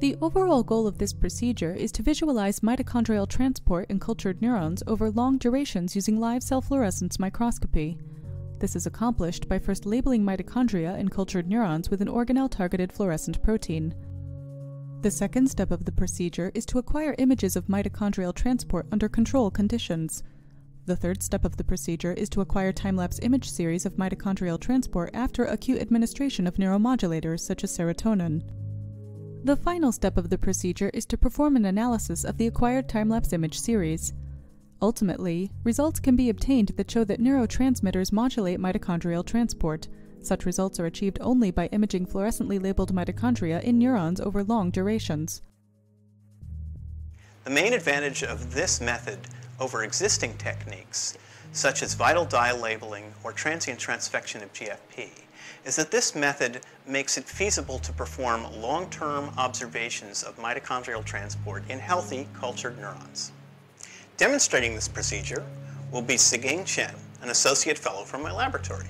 The overall goal of this procedure is to visualize mitochondrial transport in cultured neurons over long durations using live cell fluorescence microscopy. This is accomplished by first labeling mitochondria in cultured neurons with an organelle-targeted fluorescent protein. The second step of the procedure is to acquire images of mitochondrial transport under control conditions. The third step of the procedure is to acquire time-lapse image series of mitochondrial transport after acute administration of neuromodulators such as serotonin. The final step of the procedure is to perform an analysis of the acquired time-lapse image series. Ultimately, results can be obtained that show that neurotransmitters modulate mitochondrial transport. Such results are achieved only by imaging fluorescently labeled mitochondria in neurons over long durations. The main advantage of this method over existing techniques, such as vital dye labeling or transient transfection of GFP, is that this method makes it feasible to perform long-term observations of mitochondrial transport in healthy cultured neurons. Demonstrating this procedure will be Sigeng Chen, an associate fellow from my laboratory.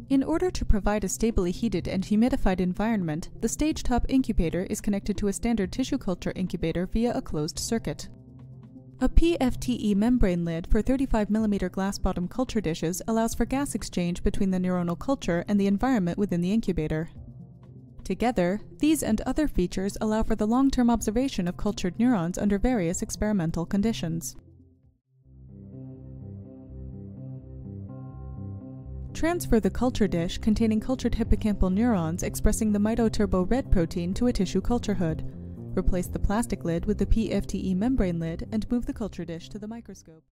In order to provide a stably heated and humidified environment, the stage-top incubator is connected to a standard tissue culture incubator via a closed circuit. A PFTE membrane lid for 35 mm glass bottom culture dishes allows for gas exchange between the neuronal culture and the environment within the incubator. Together, these and other features allow for the long-term observation of cultured neurons under various experimental conditions. Transfer the culture dish containing cultured hippocampal neurons expressing the mitoturbo-red protein to a tissue culture hood. Replace the plastic lid with the PFTE membrane lid and move the culture dish to the microscope.